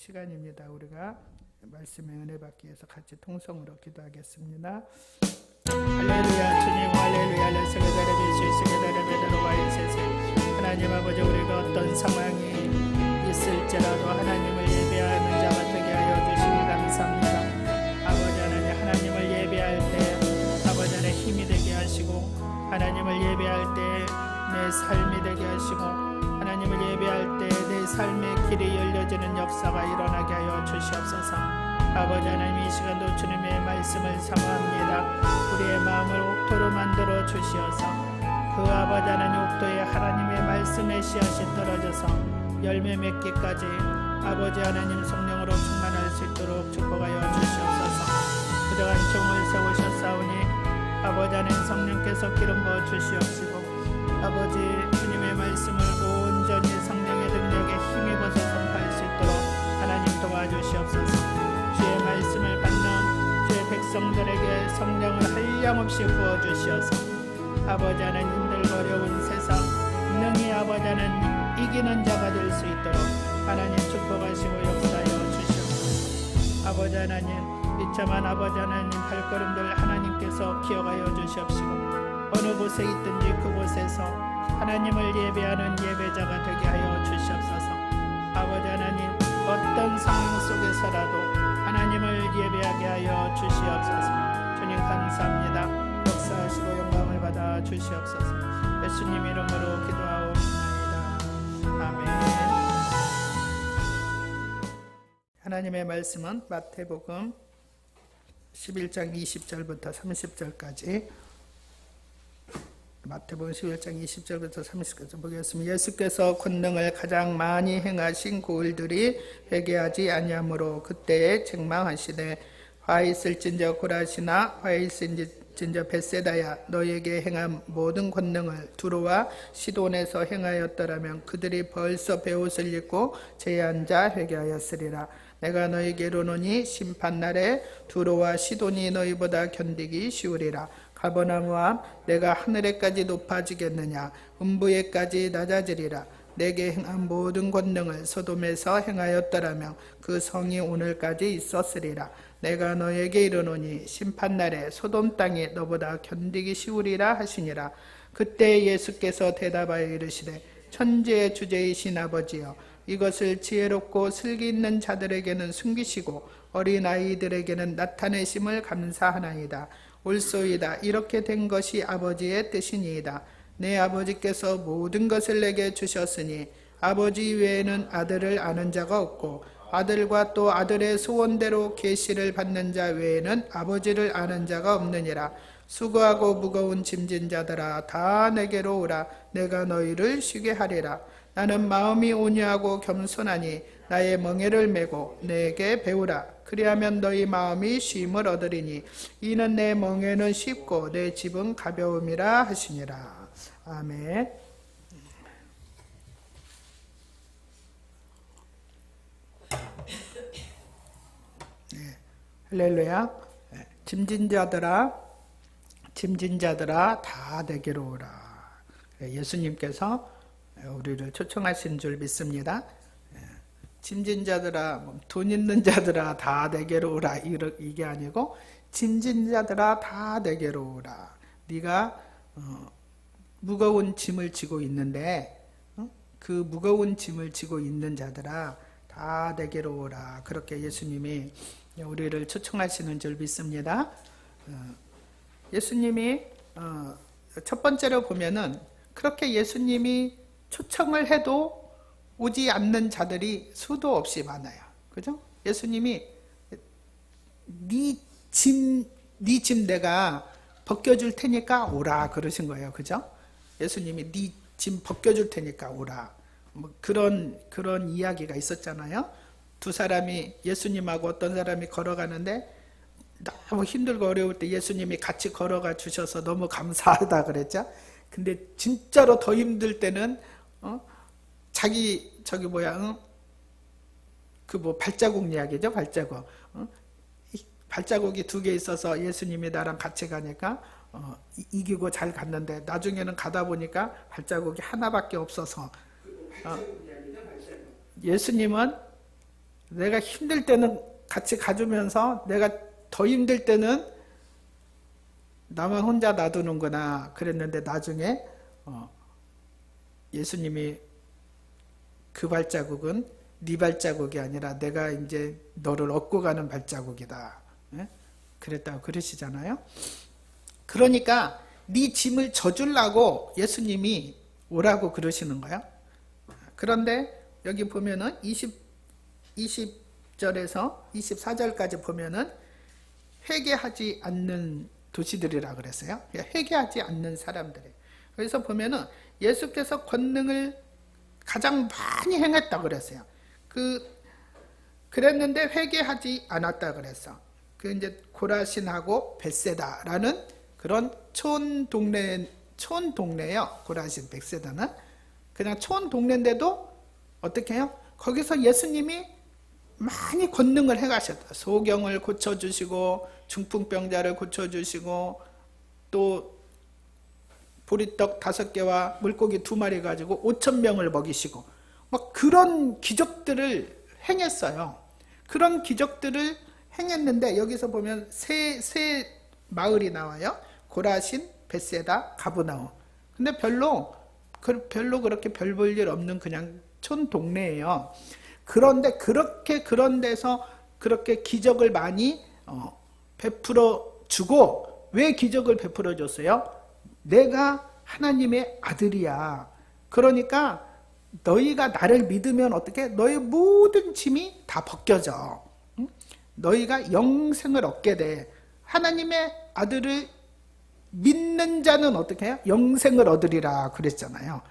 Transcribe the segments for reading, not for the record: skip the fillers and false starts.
시간입니다. 우리가 말씀의 은혜 받기 위해서 같이 통성으로 기도하겠습니다. 할렐루야. 주님 할렐루야. 하나님 아버지, 우리가 어떤 상황이 있을지라도 하나님을 예배하는 자가 되게 하여 주시니 감사합니다. 아버지 하나님, 하나님을 예배할 때 아버지 하나님 힘이 되게 하시고, 하나님을 예배할 때 내 삶이 되게 하시고, 하나님을 예배할 때 내 삶의 길이 열려지는 역사가 일어나게 하여 주시옵소서. 아버지 하나님, 이 시간도 주님의 말씀을 사모합니다. 우리의 마음을 옥토로 만들어 주시어서 그 아버지 하나님 옥토에 하나님의 말씀의 씨앗이 떨어져서 열매 맺기까지 아버지 하나님 성령으로 충만할 수 있도록 축복하여 주시옵소서. 부정한 종을 세우셨사오니 아버지 하나님 성령께서 기름 부어 주시옵시고, 아버지 주님의 말씀을 온전히 성령의 능력에 힘입어서 선포할 수 있도록 하나님 도와주시옵소서. 주의 말씀을 받는 주의 백성들에게 성령을 한량없이 부어주시어서 아버지 하나님 힘들고 어려운 세상 능히 아버지 하나님 이기는 자가 될 수 있도록 하나님 축복하시고 역사하여 주시옵소서. 아버지 하나님, 비참한 아버지 하나님 발걸음들 하나님께서 기억하여 주시옵시고, 어느 곳에 있든지 그곳에서 하나님을 예배하는 예배자가 되게 하여 주시옵소서. 아버지 하나님, 어떤 상황 속에서라도 하나님을 예배하게 하여 주시옵소서. 주님 감사합니다. 역사하시고 영광을 받아 주시옵소서. 예수님 이름으로 기도하옵나이다. 아멘. 하나님의 말씀은 마태복음 11장 20절부터 30절까지, 마태복음 11장 20절부터 30절까지 보겠습니다. 예수께서 권능을 가장 많이 행하신 그 일들이 회개하지 아니하므로 그때에 책망하시되, 화 있을진저 고라시나 화 있을진저 벳세다야, 너에게 행한 모든 권능을 두로와 시돈에서 행하였더라면 그들이 벌써 베옷을 입고 제에 앉아 회개하였으리라. 내가 너에게 이르노니 심판날에 두로와 시돈이 너희보다 견디기 쉬우리라. 가버나움아, 내가 하늘에까지 높아지겠느냐? 음부에까지 낮아지리라. 내게 행한 모든 권능을 소돔에서 행하였더라면 그 성이 오늘까지 있었으리라. 내가 너에게 이르노니 심판날에 소돔 땅이 너보다 견디기 쉬우리라 하시니라. 그때 예수께서 대답하여 이르시되, 천지의 주제이신 아버지여, 이것을 지혜롭고 슬기 있는 자들에게는 숨기시고 어린 아이들에게는 나타내심을 감사하나이다. 옳소이다. 이렇게 된 것이 아버지의 뜻이니이다. 내 아버지께서 모든 것을 내게 주셨으니 아버지 외에는 아들을 아는 자가 없고, 아들과 또 아들의 소원대로 계시를 받는 자 외에는 아버지를 아는 자가 없느니라. 수고하고 무거운 짐진 자들아, 다 내게로 오라. 내가 너희를 쉬게 하리라. 나는 마음이 온유하고 겸손하니 나의 멍에를 메고 내게 배우라. 그리하면 너희 마음이 쉼을 얻으리니 이는 내 멍에는 쉽고 내 짐은 가벼움이라 하시니라. 아멘. 네. 할렐루야. 짐진 자들아 다 내게로 오라. 예수님께서 우리를 초청하신 줄 믿습니다. 짐진 자들아, 돈 있는 자들아 다 내게로 오라, 이게 아니고 짐진 자들아 다 내게로 오라. 네가 무거운 짐을 지고 있는데 그 무거운 짐을 지고 있는 자들아 다 내게로 오라. 그렇게 예수님이 우리를 초청하시는 줄 믿습니다. 예수님이 첫 번째로 보면은 그렇게 예수님이 초청을 해도 오지 않는 자들이 수도 없이 많아요. 그죠? 예수님이 네 짐 내가 벗겨줄 테니까 오라 그러신 거예요. 그죠? 예수님이 네 짐 벗겨줄 테니까 오라. 뭐 그런 이야기가 있었잖아요. 두 사람이, 예수님하고 어떤 사람이 걸어가는데 너무 힘들고 어려울 때 예수님이 같이 걸어가 주셔서 너무 감사하다 그랬죠. 근데 진짜로 더 힘들 때는 발자국 이야기죠. 발자국이 2개 있어서 예수님이 나랑 같이 가니까 이기고 잘 갔는데 나중에는 가다 보니까 발자국이 하나밖에 없어서 예수님은 내가 힘들 때는 같이 가주면서 내가 더 힘들 때는 나만 혼자 놔두는구나 그랬는데 나중에 예수님이 그 발자국은 네 발자국이 아니라 내가 이제 너를 얻고 가는 발자국이다. 예? 그랬다고 그러시잖아요. 그러니까 네 짐을 져주려고 예수님이 오라고 그러시는 거야. 그런데 여기 보면은 20절에서 24절까지 보면은 회개하지 않는 도시들이라 그랬어요. 회개하지 않는 사람들이. 그래서 보면은 예수께서 권능을 가장 많이 행했다 그랬어요. 그랬는데 회개하지 않았다 그랬어. 그 이제 고라신하고 벳세다라는 그런 촌 동네예요. 고라신, 벳세다는 그냥 촌 동네인데도 어떻게 해요? 거기서 예수님이 많이 권능을 해가셨다. 소경을 고쳐주시고 중풍병자를 고쳐주시고 또 보리떡 5개와 물고기 2마리 가지고 5,000명을 먹이시고 막 그런 기적들을 행했어요. 그런 기적들을 행했는데 여기서 보면 세 마을이 나와요. 고라신, 벳세다, 가브나움. 근데 별로 그렇게 별 볼 일 없는 그냥 촌 동네예요. 그런데 그런 데서 그렇게 기적을 많이 베풀어 주고, 왜 기적을 베풀어 줬어요? 내가 하나님의 아들이야. 그러니까 너희가 나를 믿으면 어떻게? 너희 모든 짐이 다 벗겨져. 너희가 영생을 얻게 돼. 하나님의 아들을 믿는 자는 어떻게 해요? 영생을 얻으리라 그랬잖아요.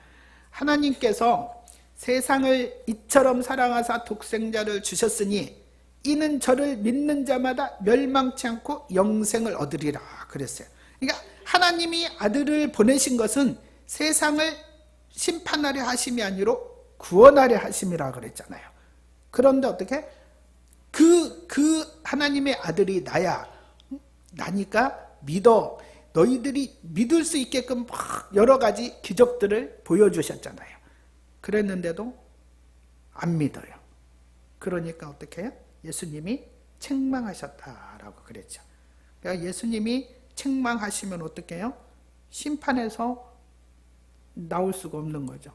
하나님께서 세상을 이처럼 사랑하사 독생자를 주셨으니 이는 저를 믿는 자마다 멸망치 않고 영생을 얻으리라 그랬어요. 그러니까 하나님이 아들을 보내신 것은 세상을 심판하려 하심이 아니라 구원하려 하심이라 그랬잖아요. 그런데 어떻게? 그 하나님의 아들이 나야. 나니까 믿어. 너희들이 믿을 수 있게끔 막 여러 가지 기적들을 보여주셨잖아요. 그랬는데도 안 믿어요. 그러니까 어떻게 해요? 예수님이 책망하셨다라고 그랬죠. 그러니까 예수님이 책망하시면 어떻게 해요? 심판에서 나올 수가 없는 거죠.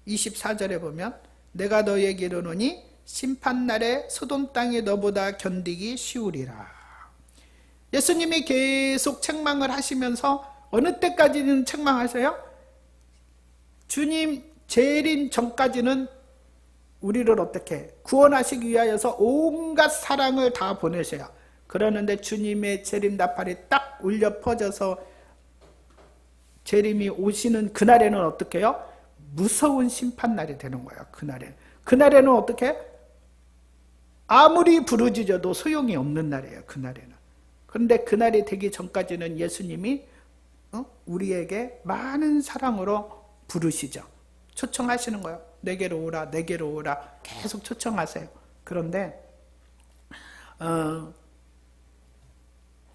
24절에 보면 내가 너에게 이르노니 심판날에 소돔 땅이 너보다 견디기 쉬우리라. 예수님이 계속 책망을 하시면서 어느 때까지는 책망하세요? 주님 재림 전까지는 우리를 어떻게 구원하시기 위하여서 온갖 사랑을 다 보내셔요. 그러는데 주님의 재림 나팔이 딱 울려 퍼져서 재림이 오시는 그날에는 어떻게 해요? 무서운 심판날이 되는 거예요. 그날에는 어떻게? 아무리 부르짖어도 소용이 없는 날이에요. 그날에는. 그런데 그날이 되기 전까지는 예수님이 우리에게 많은 사랑으로 부르시죠. 초청하시는 거예요. 내게로 오라, 내게로 오라. 계속 초청하세요. 그런데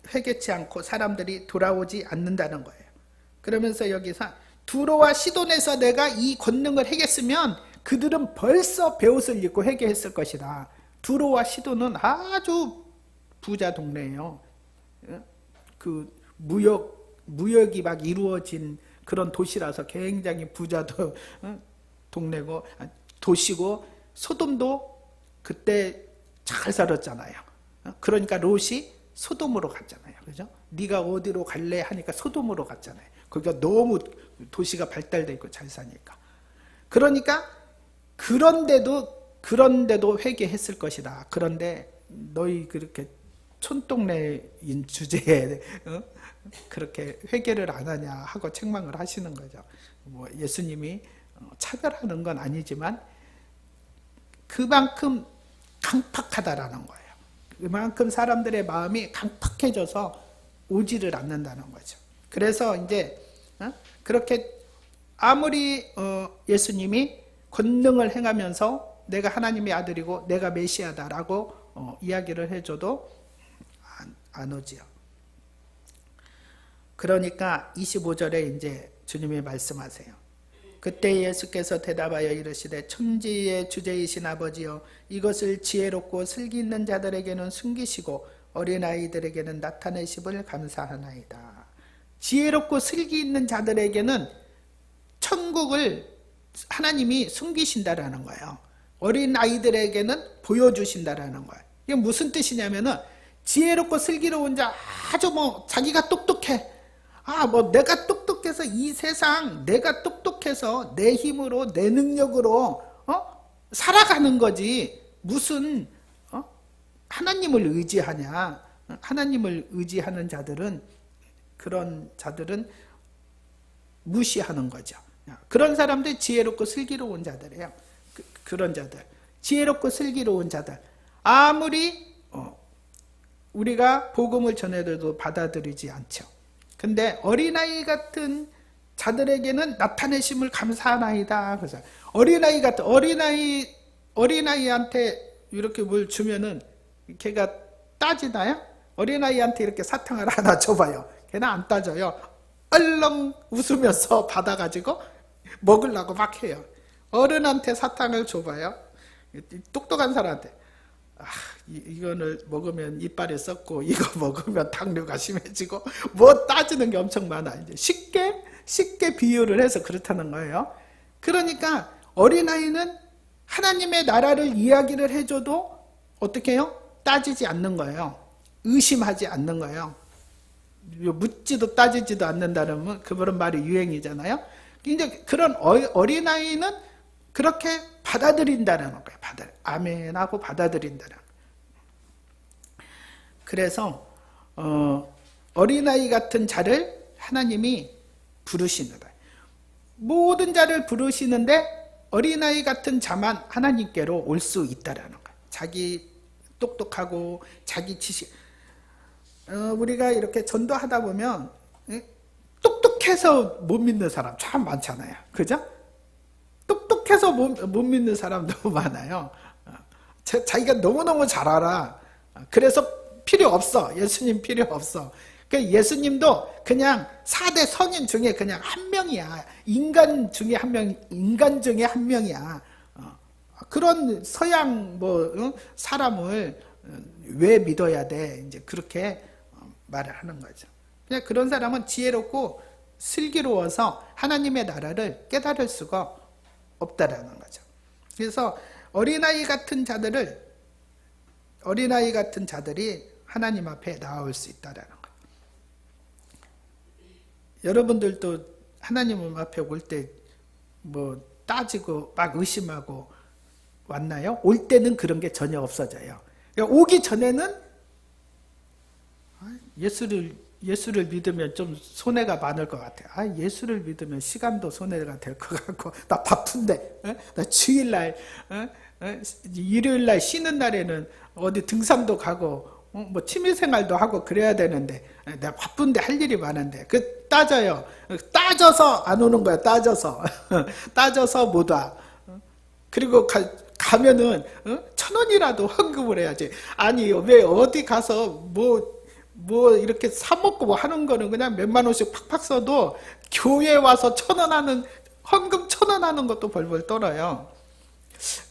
회개치 않고 사람들이 돌아오지 않는다는 거예요. 그러면서 여기서 두로와 시돈에서 내가 이 권능을 행했으면 그들은 벌써 베옷을 입고 회개했을 것이다. 두로와 시돈은 아주 부자 동네예요. 그 무역이 막 이루어진 그런 도시라서 굉장히 부자도 동네고 도시고, 소돔도 그때 잘 살았잖아요. 그러니까 롯이 소돔으로 갔잖아요. 그죠? 네가 어디로 갈래 하니까 소돔으로 갔잖아요. 거기가 너무 도시가 발달돼 있고 잘 사니까. 그러니까 그런데도 회개했을 것이다. 그런데 너희 그렇게 촌동네인 주제에 그렇게 회개를 안 하냐 하고 책망을 하시는 거죠. 뭐 예수님이 차별하는 건 아니지만 그만큼 강팍하다라는 거예요. 그만큼 사람들의 마음이 강팍해져서 오지를 않는다는 거죠. 그래서 이제 그렇게 아무리 예수님이 권능을 행하면서 내가 하나님의 아들이고 내가 메시아다라고 이야기를 해줘도 안 오지요. 그러니까 25절에 이제 주님이 말씀하세요. 그때 예수께서 대답하여 이르시되 천지의 주제이신 아버지여 이것을 지혜롭고 슬기 있는 자들에게는 숨기시고 어린아이들에게는 나타내심을 감사하나이다. 지혜롭고 슬기 있는 자들에게는 천국을 하나님이 숨기신다라는 거예요. 어린아이들에게는 보여주신다라는 거예요. 이게 무슨 뜻이냐면은 지혜롭고 슬기로운 자, 아주 자기가 똑똑해. 내가 똑똑해서 이 세상 내가 똑똑해서 내 힘으로 내 능력으로 살아가는 거지. 무슨 하나님을 의지하냐. 하나님을 의지하는 자들은 그런 자들은 무시하는 거죠. 그런 사람들 지혜롭고 슬기로운 자들이에요. 그런 자들 지혜롭고 슬기로운 자들 아무리 우리가 복음을 전해도 받아들이지 않죠. 근데 어린아이 같은 자들에게는 나타내심을 감사하나이다. 그래서 어린아이 같은 어린아이한테 이렇게 뭘 주면은 걔가 따지나요? 어린아이한테 이렇게 사탕을 하나 줘봐요. 걔는 안 따져요. 얼렁 웃으면서 받아가지고 먹으려고 막 해요. 어른한테 사탕을 줘봐요. 똑똑한 사람한테 이거를 먹으면 이빨이 썩고 이거 먹으면 당뇨가 심해지고 따지는 게 엄청 많아. 이제 쉽게 비유를 해서 그렇다는 거예요. 그러니까 어린아이는 하나님의 나라를 이야기를 해줘도 어떻게 해요? 따지지 않는 거예요. 의심하지 않는 거예요. 묻지도 따지지도 않는다는 그런 말이 유행이잖아요. 이제 그런 어린아이는 그렇게 받아들인다는 거예요. 아멘하고 받아들인다는 거예요. 그래서 어린아이 같은 자를 하나님이 부르시는 거예요. 모든 자를 부르시는데 어린아이 같은 자만 하나님께로 올 수 있다라는 거예요. 자기 똑똑하고 자기 지식 우리가 이렇게 전도하다 보면 똑똑해서 못 믿는 사람 참 많잖아요. 그죠? 똑똑해서 못 믿는 사람도 많아요. 자기가 너무너무 잘 알아. 그래서 필요 없어. 예수님 필요 없어. 예수님도 그냥 4대 선인 중에 그냥 한 명이야. 인간 중에 한 명이야. 그런 서양 사람을 왜 믿어야 돼? 이제 그렇게 말을 하는 거죠. 그냥 그런 사람은 지혜롭고 슬기로워서 하나님의 나라를 깨달을 수가 없다라는 거죠. 그래서 어린아이 같은 자들이 하나님 앞에 나올 수 있다라는 거예요. 여러분들도 하나님 앞에 올 때 따지고 막 의심하고 왔나요? 올 때는 그런 게 전혀 없어져요. 그러니까 오기 전에는 예수를 믿으면 좀 손해가 많을 것 같아요. 예수를 믿으면 시간도 손해가 될 것 같고, 나 바쁜데, 나 주일날, 일요일날 쉬는 날에는 어디 등산도 가고, 취미생활도 하고 그래야 되는데, 내가 바쁜데 할 일이 많은데, 따져요. 따져서 안 오는 거야, 따져서. 따져서 못 와. 그리고 가면은, 1,000원이라도 헌금을 해야지. 아니, 왜 어디 가서 이렇게 사먹고 하는 거는 그냥 몇만 원씩 팍팍 써도 교회 와서 1,000원 하는, 헌금 1,000원 하는 것도 벌벌 떨어요.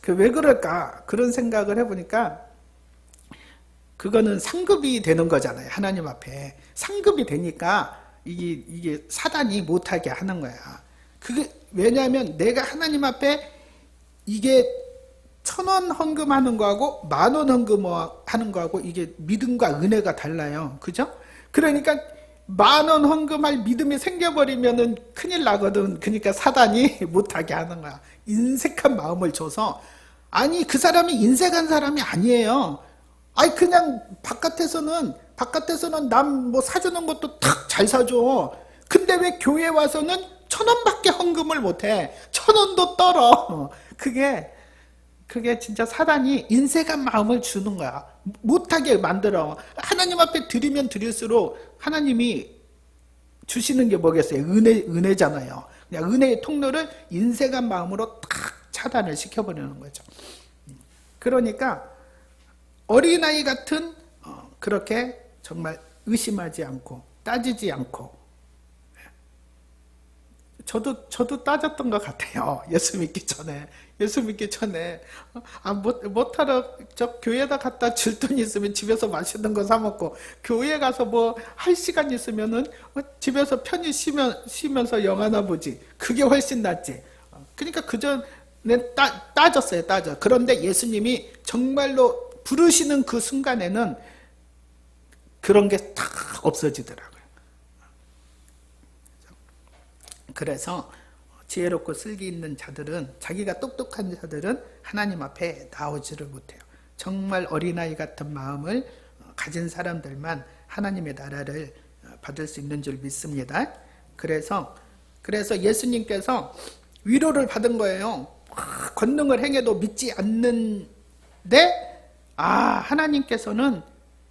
왜 그럴까? 그런 생각을 해보니까 그거는 상급이 되는 거잖아요. 하나님 앞에. 상급이 되니까 이게 사단이 못하게 하는 거야. 왜냐하면 내가 하나님 앞에 이게 1,000원 헌금하는 거하고 10,000원 헌금하는 거하고 이게 믿음과 은혜가 달라요. 그죠? 그러니까 10,000원 헌금할 믿음이 생겨버리면은 큰일 나거든. 그러니까 사단이 못하게 하는 거야. 인색한 마음을 줘서. 아니, 그 사람이 인색한 사람이 아니에요. 그냥 바깥에서는 남 사주는 것도 탁 잘 사줘. 근데 왜 교회 와서는 1,000원밖에 헌금을 못해? 1,000원도 떨어. 그게 진짜 사단이 인색한 마음을 주는 거야. 못하게 만들어. 하나님 앞에 드리면 드릴수록 하나님이 주시는 게 뭐겠어요? 은혜잖아요. 그냥 은혜의 통로를 인색한 마음으로 탁 차단을 시켜버리는 거죠. 그러니까 어린아이 같은 그렇게 정말 의심하지 않고 따지지 않고 저도 따졌던 것 같아요. 예수 믿기 전에 못하러 저 교회에다 갖다 줄 돈 있으면 집에서 맛있는 거 사 먹고, 교회 가서 뭐 할 시간 있으면은 집에서 편히 쉬면서 영화나 보지. 그게 훨씬 낫지. 그러니까 그전에 따졌어요. 그런데 예수님이 정말로 부르시는 그 순간에는 그런 게 다 없어지더라고요. 그래서 지혜롭고 슬기 있는 자들은, 자기가 똑똑한 자들은 하나님 앞에 나오지를 못해요. 정말 어린아이 같은 마음을 가진 사람들만 하나님의 나라를 받을 수 있는 줄 믿습니다. 그래서 예수님께서 위로를 받은 거예요. 권능을 행해도 믿지 않는데, 하나님께서는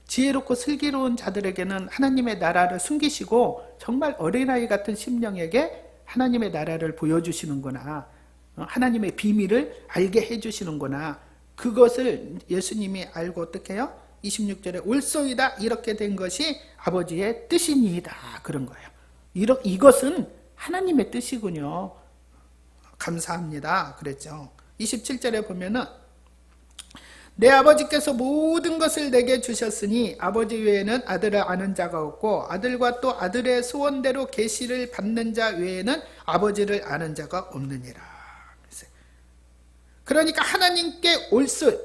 지혜롭고 슬기로운 자들에게는 하나님의 나라를 숨기시고 정말 어린아이 같은 심령에게 하나님의 나라를 보여주시는구나, 하나님의 비밀을 알게 해주시는구나. 그것을 예수님이 알고 어떻게 해요? 26절에 올소이다, 이렇게 된 것이 아버지의 뜻이니이다, 그런 거예요. 이것은 하나님의 뜻이군요. 감사합니다, 그랬죠. 27절에 보면은 내 아버지께서 모든 것을 내게 주셨으니 아버지 외에는 아들을 아는 자가 없고 아들과 또 아들의 소원대로 계시를 받는 자 외에는 아버지를 아는 자가 없느니라. 그러니까 하나님께 올수,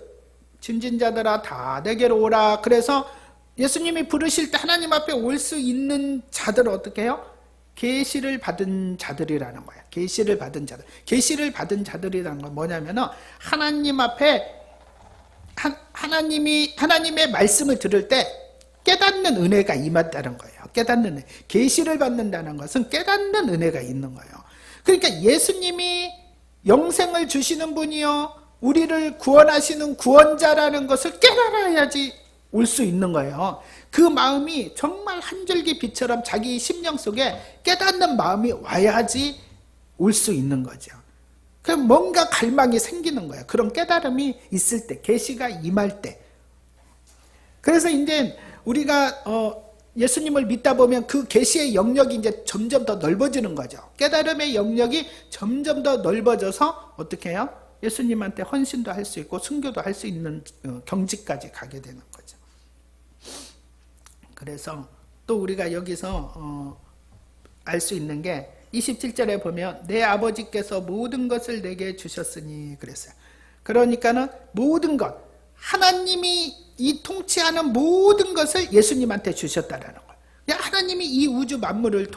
짐진 자들아 다 내게로 오라. 그래서 예수님이 부르실 때 하나님 앞에 올 수 있는 자들은 어떻게 해요? 계시를 받은 자들이라는 거예요. 계시를 받은 자들. 계시를 받은 자들이라는 건 뭐냐면은 하나님 앞에 하나님의 말씀을 들을 때 깨닫는 은혜가 임한다는 거예요. 깨닫는 은혜. 계시를 받는다는 것은 깨닫는 은혜가 있는 거예요. 그러니까 예수님이 영생을 주시는 분이요, 우리를 구원하시는 구원자라는 것을 깨달아야지 올 수 있는 거예요. 그 마음이 정말 한 줄기 빛처럼 자기 심령 속에 깨닫는 마음이 와야지 올 수 있는 거죠. 그럼 뭔가 갈망이 생기는 거예요. 그런 깨달음이 있을 때, 계시가 임할 때. 그래서 이제 우리가 예수님을 믿다 보면 그 계시의 영역이 이제 점점 더 넓어지는 거죠. 깨달음의 영역이 점점 더 넓어져서 어떻게 해요? 예수님한테 헌신도 할 수 있고 순교도 할 수 있는 경지까지 가게 되는 거죠. 그래서 또 우리가 여기서 알 수 있는 게 27절에 보면 내 아버지께서 모든 것을 내게 주셨으니 그랬어요. 그러니까는 모든 것, 하나님이 이 통치하는 모든 것을 예수님한테 주셨다라는 거예요. 하나님이 이 우주 만물을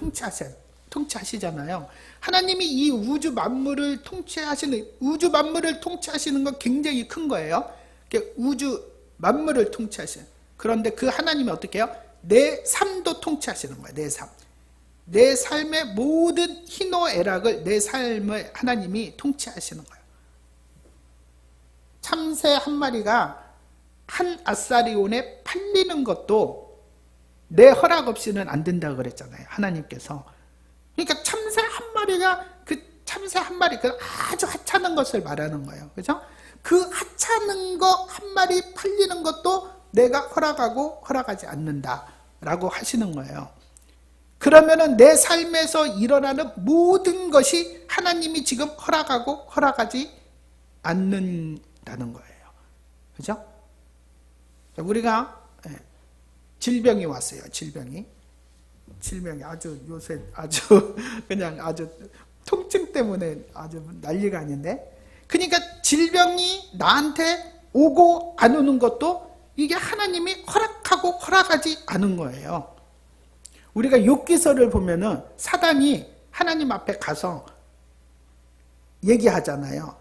통치하시잖아요. 하나님이 이 우주 만물을 통치하시는 건 굉장히 큰 거예요. 우주 만물을 통치하시는. 그런데 그 하나님이 어떻게 해요? 내 삶도 통치하시는 거예요. 내 삶. 내 삶의 모든 희노애락을, 내 삶을 하나님이 통치하시는 거예요. 참새 한 마리가 한 아사리온에 팔리는 것도 내 허락 없이는 안 된다고 그랬잖아요, 하나님께서. 그러니까 참새 한 마리가, 그 아주 하찮은 것을 말하는 거예요. 그죠? 그 하찮은 거 한 마리 팔리는 것도 내가 허락하고 허락하지 않는다라고 하시는 거예요. 그러면은 내 삶에서 일어나는 모든 것이 하나님이 지금 허락하고 허락하지 않는다는 거예요. 그죠? 우리가 질병이 왔어요. 질병이 아주 요새 그냥 통증 때문에 아주 난리가 아닌데, 그러니까 질병이 나한테 오고 안 오는 것도 이게 하나님이 허락하고 허락하지 않은 거예요. 우리가 욥기서를 보면은 사단이 하나님 앞에 가서 얘기하잖아요.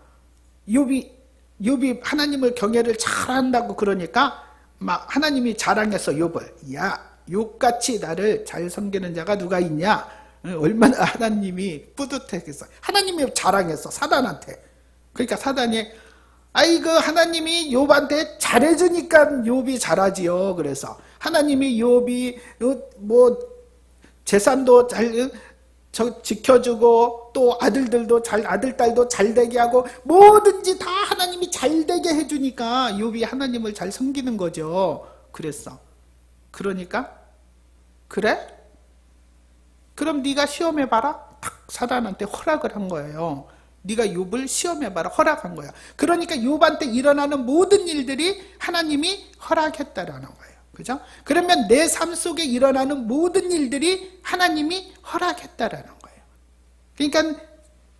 욥이 하나님을 경외를 잘한다고 그러니까 막 하나님이 자랑해서 욥을, 야, 욥같이 나를 잘 섬기는 자가 누가 있냐? 얼마나 하나님이 뿌듯했겠어. 하나님이 자랑했어, 사단한테. 그러니까 사단이, 아이고 하나님이 욥한테 잘해주니까 욥이 잘하지요. 그래서 하나님이 욥이 뭐 재산도 잘 지켜주고 또 아들 딸도 잘 되게 하고 뭐든지 다 하나님이 잘 되게 해주니까 욥이 하나님을 잘 섬기는 거죠. 그랬어. 그러니까 그래? 그럼 네가 시험해봐라. 탁 사단한테 허락을 한 거예요. 네가 욥을 시험해봐라 허락한 거야. 그러니까 욥한테 일어나는 모든 일들이 하나님이 허락했다라는 거예요. 그죠? 그러면 내 삶 속에 일어나는 모든 일들이 하나님이 허락했다라는 거예요. 그러니까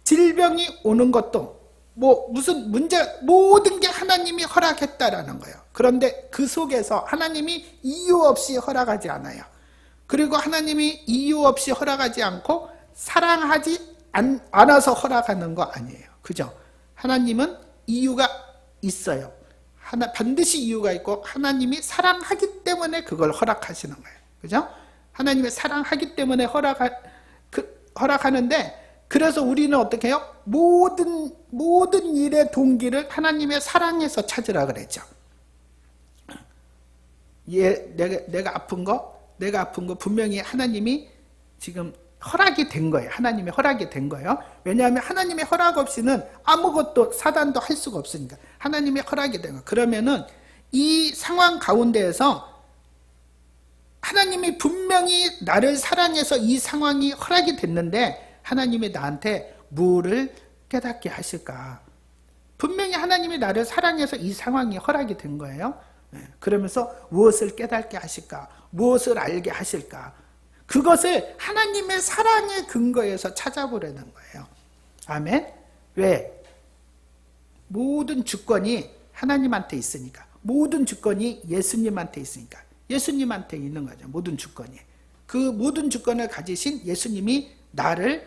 질병이 오는 것도 뭐 무슨 문제 모든 게 하나님이 허락했다라는 거예요. 그런데 그 속에서 하나님이 이유 없이 허락하지 않아요. 그리고 하나님이 이유 없이 허락하지 않고 사랑하지 않아서 허락하는 거 아니에요. 그죠? 하나님은 이유가 있어요. 반드시 이유가 있고 하나님이 사랑하기 때문에 그걸 허락하시는 거예요. 그죠? 하나님이 사랑하기 때문에 허락하는데 그래서 우리는 어떻게 해요? 모든 일의 동기를 하나님의 사랑에서 찾으라 그랬죠. 내가 아픈 거 분명히 하나님이 지금 허락이 된 거예요. 하나님의 허락이 된 거예요. 왜냐하면 하나님의 허락 없이는 아무것도 사단도 할 수가 없으니까 하나님의 허락이 된 거예요. 그러면은 이 상황 가운데에서 하나님이 분명히 나를 사랑해서 이 상황이 허락이 됐는데 하나님이 나한테 뭐를 깨닫게 하실까? 분명히 하나님이 나를 사랑해서 이 상황이 허락이 된 거예요. 그러면서 무엇을 깨닫게 하실까? 무엇을 알게 하실까? 그것을 하나님의 사랑의 근거에서 찾아보려는 거예요. 아멘? 왜? 모든 주권이 하나님한테 있으니까. 모든 주권이 예수님한테 있으니까. 예수님한테 있는 거죠. 모든 주권이. 그 모든 주권을 가지신 예수님이 나를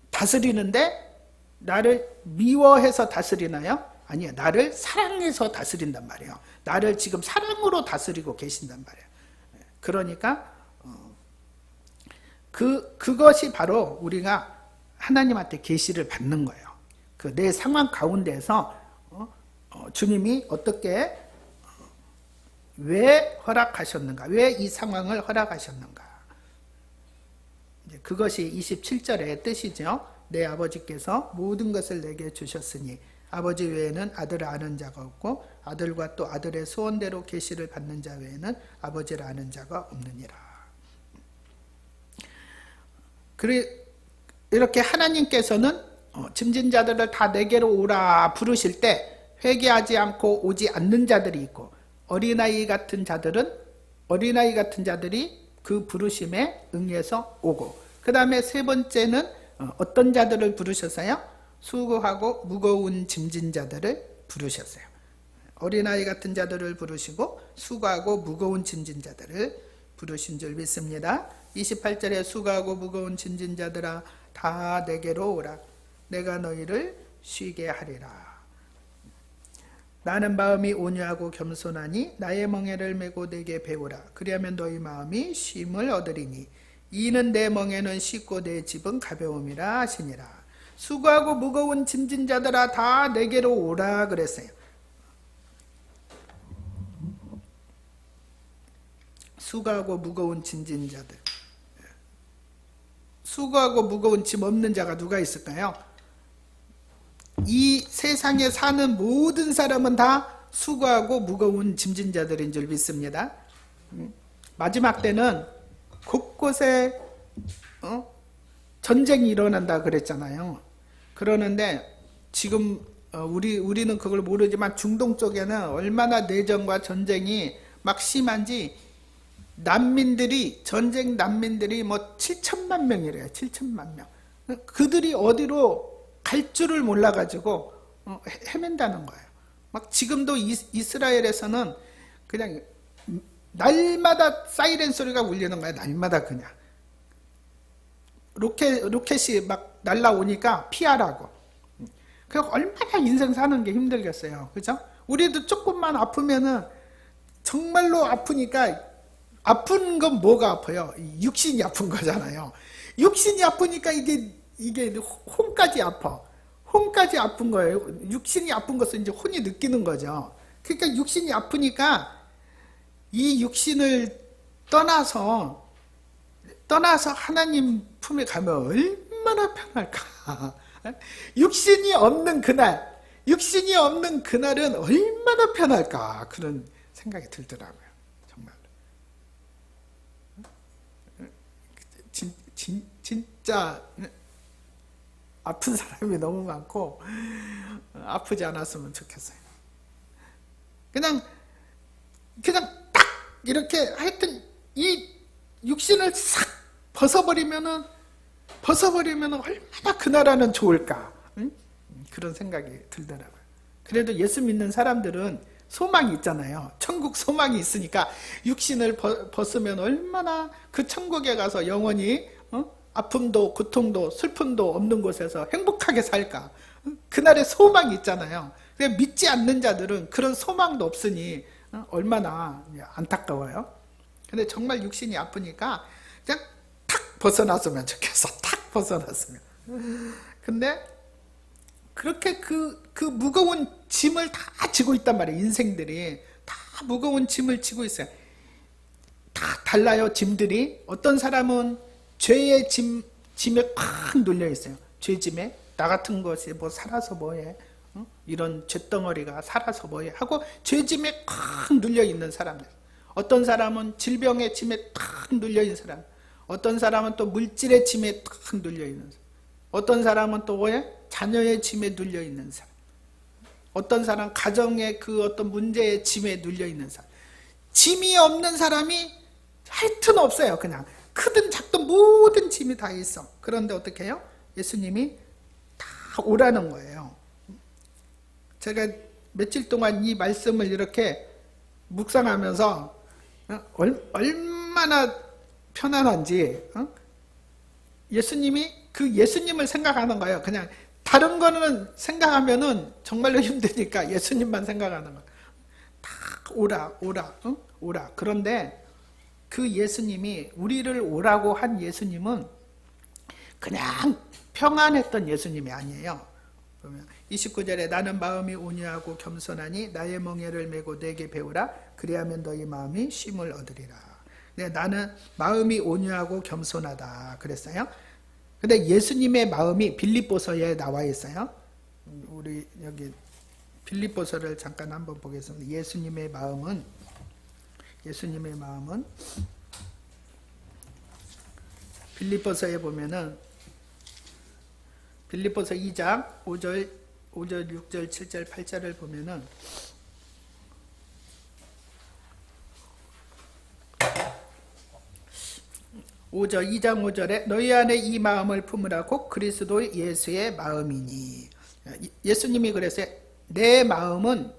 다스리는데 나를 미워해서 다스리나요? 아니요. 나를 사랑해서 다스린단 말이에요. 나를 지금 사랑으로 다스리고 계신단 말이에요. 그러니까 그것이 바로 우리가 하나님한테 계시를 받는 거예요. 그 내 상황 가운데서 주님이 어떻게 왜 허락하셨는가? 왜 이 상황을 허락하셨는가? 이제 그것이 27절의 뜻이죠. 내 아버지께서 모든 것을 내게 주셨으니 아버지 외에는 아들을 아는 자가 없고 아들과 또 아들의 소원대로 계시를 받는 자 외에는 아버지를 아는 자가 없느니라. 이렇게 하나님께서는 짐진 자들을 다 내게로 오라 부르실 때 회개하지 않고 오지 않는 자들이 있고 어린아이 같은 자들이 그 부르심에 응해서 오고 그 다음에 세 번째는 어떤 자들을 부르셨어요? 수고하고 무거운 짐진 자들을 부르셨어요. 어린아이 같은 자들을 부르시고 수고하고 무거운 짐진 자들을 부르신 줄 믿습니다. 28절에 수고하고 무거운 짐진 자들아 다 내게로 오라 내가 너희를 쉬게 하리라. 나는 마음이 온유하고 겸손하니 나의 멍에를 메고 내게 배우라. 그리하면 너희 마음이 쉼을 얻으리니 이는 내 멍에는 쉽고 내 집은 가벼움이라 하시니라. 수고하고 무거운 짐진 자들아 다 내게로 오라 그랬어요. 수고하고 무거운 짐진 자들. 수고하고 무거운 짐 없는 자가 누가 있을까요? 이 세상에 사는 모든 사람은 다 수고하고 무거운 짐진 자들인 줄 믿습니다. 마지막 때는 곳곳에 전쟁이 일어난다 그랬잖아요. 그러는데 지금 우리는 그걸 모르지만 중동 쪽에는 얼마나 내전과 전쟁이 막 심한지 전쟁 난민들이 뭐 7천만 명이래요. 7천만 명. 그들이 어디로 갈 줄을 몰라가지고 헤맨다는 거예요. 막 지금도 이스라엘에서는 그냥 날마다 사이렌 소리가 울리는 거예요. 날마다 그냥. 로켓이 막 날라오니까 피하라고. 그래서 얼마나 인생 사는 게 힘들겠어요. 그죠? 우리도 조금만 아프면은 정말로 아프니까 아픈 건 뭐가 아파요? 육신이 아픈 거잖아요. 육신이 아프니까 이게 혼까지 아파. 혼까지 아픈 거예요. 육신이 아픈 것을 이제 혼이 느끼는 거죠. 그러니까 육신이 아프니까 이 육신을 떠나서 하나님 품에 가면 얼마나 편할까. 육신이 없는 그날은 얼마나 편할까. 그런 생각이 들더라고요. 정말. 진짜 아픈 사람이 너무 많고 아프지 않았으면 좋겠어요. 그냥 딱 이렇게 하여튼 이 육신을 싹 벗어버리면은 얼마나 그 나라는 좋을까, 응? 그런 생각이 들더라고요. 그래도 예수 믿는 사람들은 소망이 있잖아요. 천국 소망이 있으니까 육신을 벗으면 얼마나 그 천국에 가서 영원히 아픔도 고통도 슬픔도 없는 곳에서 행복하게 살까, 그날의 소망이 있잖아요. 믿지 않는 자들은 그런 소망도 없으니 얼마나 안타까워요. 근데 정말 육신이 아프니까 그냥 탁 벗어났으면 좋겠어. 탁 벗어났으면. 근데 그렇게 그 무거운 짐을 다 지고 있단 말이에요. 인생들이 다 무거운 짐을 지고 있어요. 다 달라요. 짐들이. 어떤 사람은 죄의 짐에 팍 눌려 있어요. 죄짐에. 나 같은 것이 뭐 살아서 뭐해, 이런 죄덩어리가 살아서 뭐해 하고 죄짐에 팍 눌려 있는 사람들. 어떤 사람은 질병의 짐에 탁 눌려 있는 사람, 어떤 사람은 또 물질의 짐에 탁 눌려 있는 사람, 어떤 사람은 또 뭐해? 자녀의 짐에 눌려 있는 사람, 어떤 사람 가정의 그 어떤 문제의 짐에 눌려 있는 사람. 짐이 없는 사람이 하여튼 없어요. 그냥 크든 작든 모든 짐이 다 있어. 그런데 어떻게 해요? 예수님이 다 오라는 거예요. 제가 며칠 동안 이 말씀을 이렇게 묵상하면서 얼마나 편안한지, 예수님이 그 예수님을 생각하는 거예요. 그냥 다른 거는 생각하면은 정말로 힘드니까 예수님만 생각하는 거예요. 다 오라. 그런데 그 예수님이, 우리를 오라고 한 예수님은 그냥 평안했던 예수님이 아니에요. 보면 29절에 나는 마음이 온유하고 겸손하니 나의 멍에를 메고 내게 배우라. 그리하면 너희 마음이 쉼을 얻으리라. 나는 마음이 온유하고 겸손하다 그랬어요. 근데 예수님의 마음이 빌립보서에 나와 있어요. 우리 여기 빌립보서를 잠깐 한번 보겠습니다. 예수님의 마음은 빌립보서에 보면은 빌립보서 2장 5절, 6절, 7절, 8절을 보면은 (5절) 2장 5절에 너희 안에 이 마음을 품으라 곧 그리스도 예수의 마음이니. 예수님이 그랬어요. 내 마음은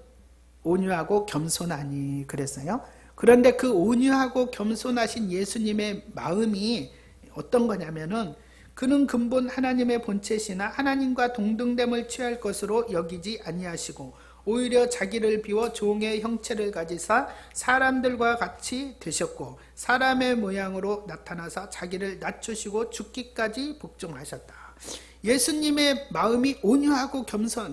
온유하고 겸손하니 그랬어요. 그런데 그 온유하고 겸손하신 예수님의 마음이 어떤 거냐면은 그는 근본 하나님의 본체시나 하나님과 동등됨을 취할 것으로 여기지 아니하시고 오히려 자기를 비워 종의 형체를 가지사 사람들과 같이 되셨고 사람의 모양으로 나타나사 자기를 낮추시고 죽기까지 복종하셨다. 예수님의 마음이 온유하고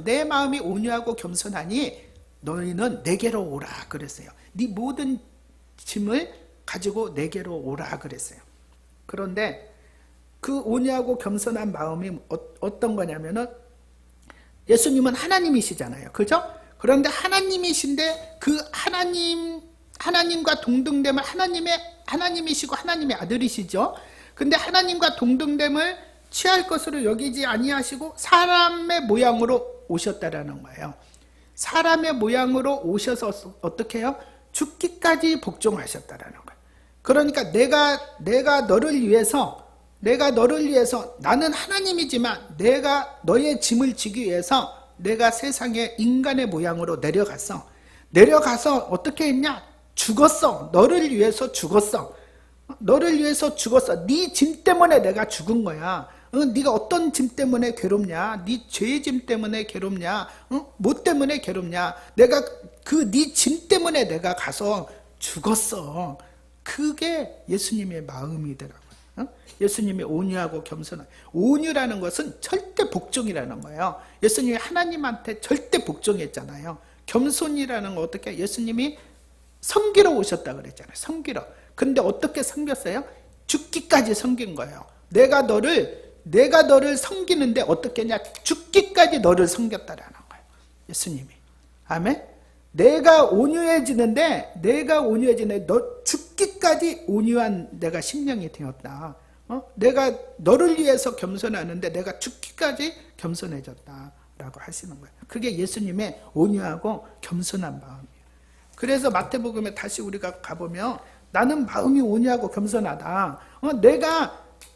내 마음이 온유하고 겸손하니 너희는 내게로 오라 그랬어요. 네 모든 짐을 가지고 내게로 오라 그랬어요. 그런데 그 온유하고 겸손한 마음이 어떤 거냐면은 예수님은 하나님이시잖아요. 그죠? 그런데 하나님이신데 그 하나님과 동등됨을 하나님이시고 하나님의 아들이시죠. 근데 하나님과 동등됨을 취할 것으로 여기지 아니하시고 사람의 모양으로 오셨다라는 거예요. 사람의 모양으로 오셔서 어떻게 해요? 죽기까지 복종하셨다라는 거예요. 그러니까 내가 너를 위해서 나는 하나님이지만 내가 너의 짐을 지기 위해서 내가 세상에 인간의 모양으로 내려가서 어떻게 했냐? 죽었어. 너를 위해서 죽었어. 네 짐 때문에 내가 죽은 거야. 네가 어떤 짐 때문에 괴롭냐? 네 죄의 짐 때문에 괴롭냐? 뭐 때문에 괴롭냐? 내가 네 짐 때문에 내가 가서 죽었어. 그게 예수님의 마음이더라고요. 예수님이 온유하고 겸손한, 온유라는 것은 절대 복종이라는 거예요. 예수님이 하나님한테 절대 복종했잖아요. 겸손이라는 거 어떻게? 예수님이 섬기러 오셨다 그랬잖아요. 섬기러. 근데 어떻게 섬겼어요? 죽기까지 섬긴 거예요. 내가 너를 섬기는데 어떻게 했냐? 죽기까지 너를 섬겼다라는 거예요. 예수님이. 아멘? 내가 온유해지는데 너 죽기까지 온유한 내가 심령이 되었다. 내가 너를 위해서 겸손하는데 내가 죽기까지 겸손해졌다라고 하시는 거예요. 그게 예수님의 온유하고 겸손한 마음이에요. 그래서 마태복음에 다시 우리가 가보면 나는 마음이 온유하고 겸손하다.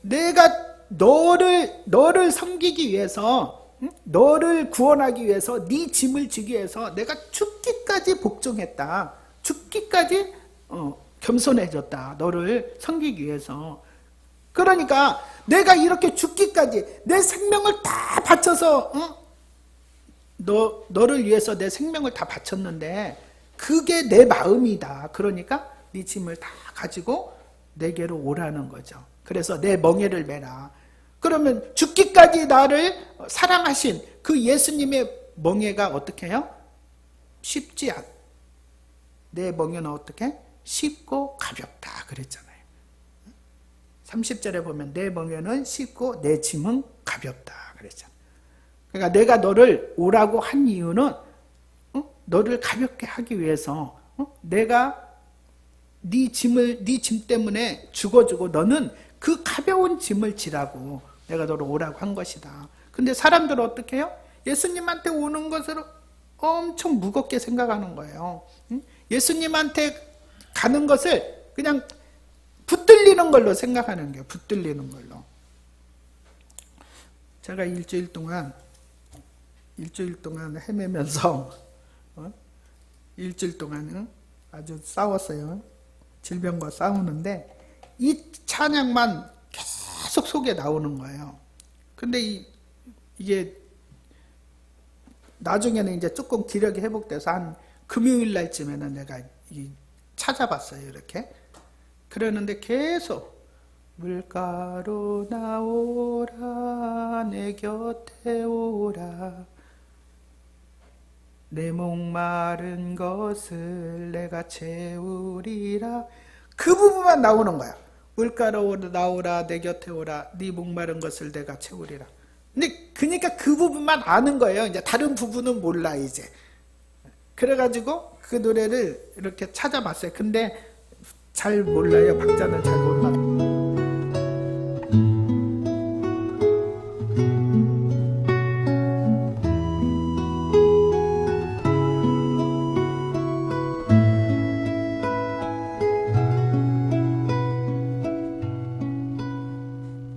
내가 너를 섬기기 위해서, 너를 구원하기 위해서, 네 짐을 지기 위해서 내가 죽기까지 복종했다. 죽기까지 겸손해졌다. 너를 섬기기 위해서. 그러니까 내가 이렇게 죽기까지 내 생명을 다 바쳐서 너를 위해서 내 생명을 다 바쳤는데 그게 내 마음이다. 그러니까 네 짐을 다 가지고 내게로 오라는 거죠. 그래서 내 멍에를 메라. 그러면 죽기까지 나를 사랑하신 그 예수님의 멍에가 어떻게 해요? 쉽지 않. 내 멍에는 어떻게? 쉽고 가볍다 그랬잖아요. 30절에 보면 내 멍에는 쉽고 내 짐은 가볍다 그랬잖아요. 그러니까 내가 너를 오라고 한 이유는 너를 가볍게 하기 위해서 내가 네 짐 때문에 죽어주고 너는 그 가벼운 짐을 지라고 내가 너를 오라고 한 것이다. 근데 사람들은 어떻게 해요? 예수님한테 오는 것을 엄청 무겁게 생각하는 거예요. 예수님한테 가는 것을 그냥 붙들리는 걸로 생각하는 거예요. 붙들리는 걸로. 제가 일주일 동안 헤매면서 일주일 동안 아주 싸웠어요. 질병과 싸우는데 이 찬양만 계속 속에 나오는 거예요. 근데 이게 나중에는 이제 조금 기력이 회복돼서 한 금요일 날쯤에는 내가 찾아봤어요. 이렇게. 그러는데 계속 물가로 나오라 내 곁에 오라 내 목마른 것을 내가 채우리라. 그 부분만 나오는 거야. 물가로 나오라 내 곁에 오라 네 목마른 것을 내가 채우리라. 근데 그러니까 그 부분만 아는 거예요. 이제 다른 부분은 몰라 이제. 그래가지고 그 노래를 이렇게 찾아봤어요. 근데 잘 몰라요. 박자는 잘 몰라.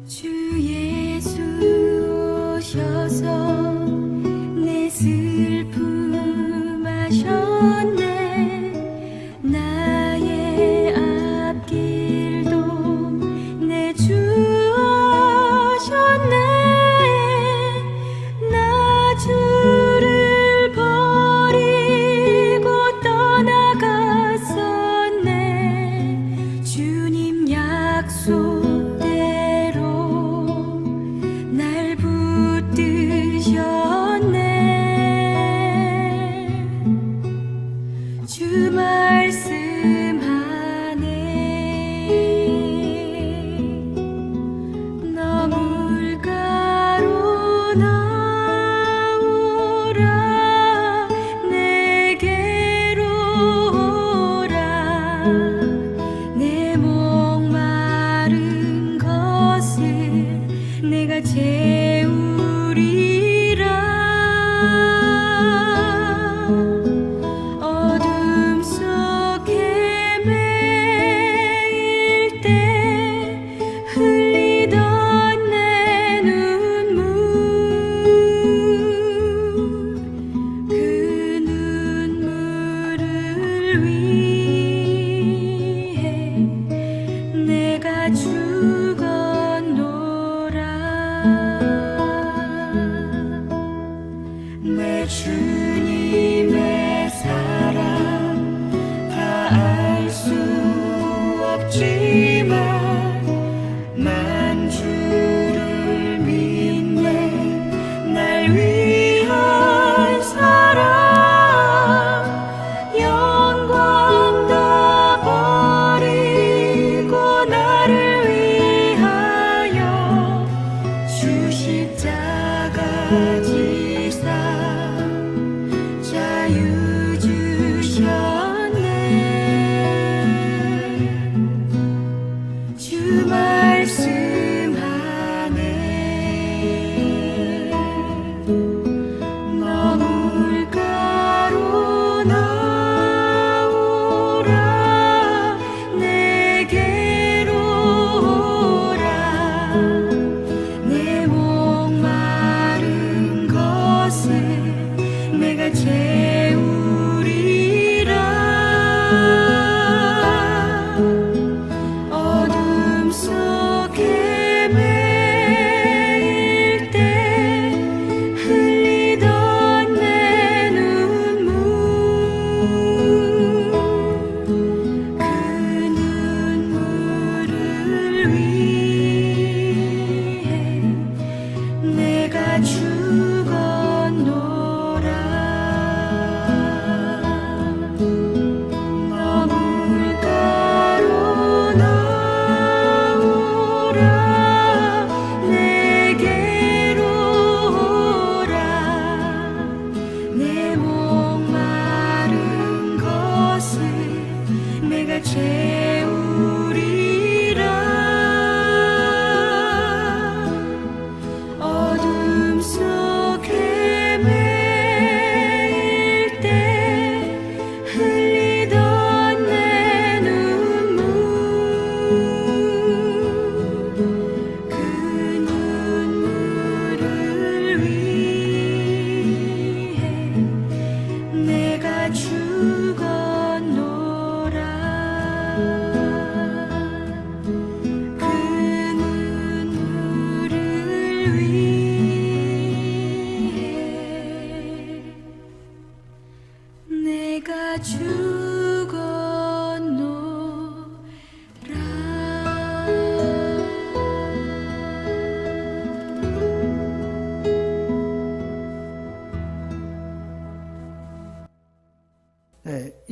주 예수 오셔서 내 슬픔 하셨네. 나의 앞길도 내주셨네. 나 주를 버리고 떠나갔었네. 주님 약속대로 날 붙드셨네. 주 말씀하네. 너 물가로 나오라 내게로 오라 내 목마른 것을 내가 채우리라. 어둠 속 헤매일 때 흘리던 내 눈물 그 눈물을 위해 내가 죽었노라.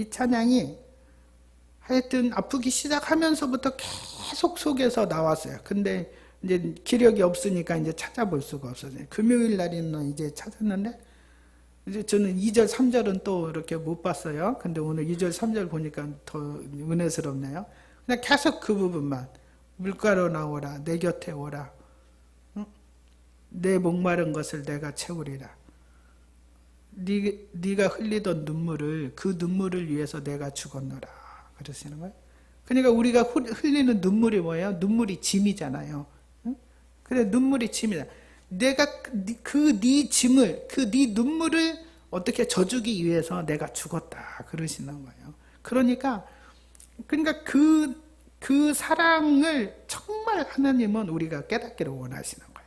이 찬양이 하여튼 아프기 시작하면서부터 계속 속에서 나왔어요. 근데 이제 기력이 없으니까 이제 찾아볼 수가 없었어요. 금요일 날에는 이제 찾았는데 이제 저는 2절, 3절은 또 이렇게 못 봤어요. 근데 오늘 2절, 3절 보니까 더 은혜스럽네요. 그냥 계속 그 부분만 물가로 나오라, 내 곁에 오라, 내 목마른 것을 내가 채우리라. 네가 흘리던 눈물을 그 눈물을 위해서 내가 죽었노라 그러시는 거예요. 그러니까 우리가 흘리는 눈물이 뭐예요? 눈물이 짐이잖아요. 그래 눈물이 짐이다. 내가 그 네 짐을 그 네 눈물을 어떻게 져주기 위해서 내가 죽었다 그러시는 거예요. 그러니까 그 사랑을 정말 하나님은 우리가 깨닫기를 원하시는 거예요.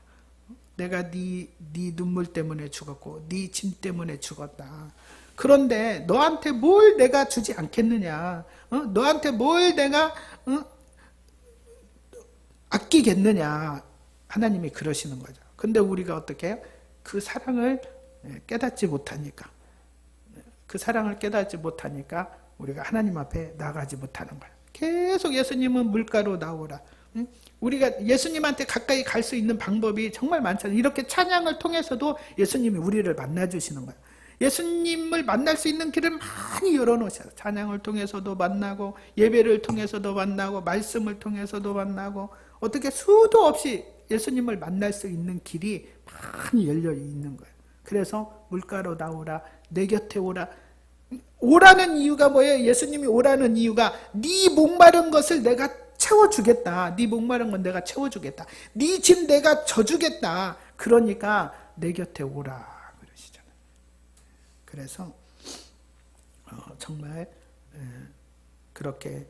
내가 네 눈물 때문에 죽었고 네 짐 때문에 죽었다. 그런데 너한테 뭘 내가 주지 않겠느냐? 너한테 뭘 내가 아끼겠느냐? 하나님이 그러시는 거죠. 근데 우리가 어떻게 해요? 그 사랑을 깨닫지 못하니까 그 사랑을 깨닫지 못하니까 우리가 하나님 앞에 나가지 못하는 거예요. 계속 예수님은 물가로 나오라. 우리가 예수님한테 가까이 갈 수 있는 방법이 정말 많잖아요. 이렇게 찬양을 통해서도 예수님이 우리를 만나주시는 거예요. 예수님을 만날 수 있는 길을 많이 열어놓으셔요. 찬양을 통해서도 만나고 예배를 통해서도 만나고 말씀을 통해서도 만나고 어떻게 수도 없이 예수님을 만날 수 있는 길이 많이 열려 있는 거예요. 그래서 물가로 나오라, 내 곁에 오라. 오라는 이유가 뭐예요? 예수님이 오라는 이유가 네 목마른 것을 내가 채워주겠다. 네 목마른 건 내가 채워주겠다. 네 짐 내가 져주겠다. 그러니까 내 곁에 오라 그러시잖아요. 그래서 정말 그렇게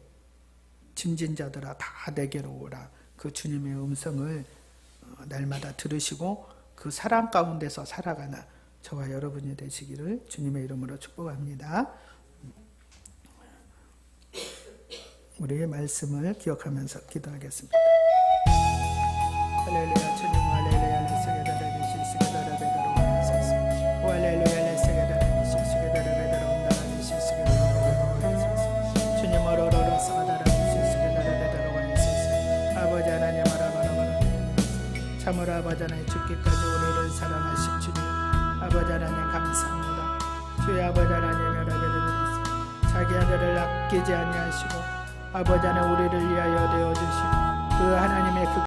짐진 자들아 다 내게로 오라. 그 주님의 음성을 날마다 들으시고 그 사랑 가운데서 살아가는 저와 여러분이 되시기를 주님의 이름으로 축복합니다. 우리의 말씀을 기억하면서 기도하겠습니다. 할렐루야 주님 할렐루야 레스게다라비 시스게다라베다로 와야사스 할렐루야 레스게다라비 시스게다라베다로 온다라비 시스게다라베다로 와야사스 주님 어로로로 사다라비 시스게다라베다로 와야사스 아버지 하나님 알아봐라 참으로 아버지 하나님 죽기까지 우리를 사랑하신 주님 아버지 하나님 감사합니다. 주의 아버지 하나님 여러분을 자기 아들을 아끼지 아니하시고 아버지 하나님 우리를 위하여 되어주시고 그 하나님의 그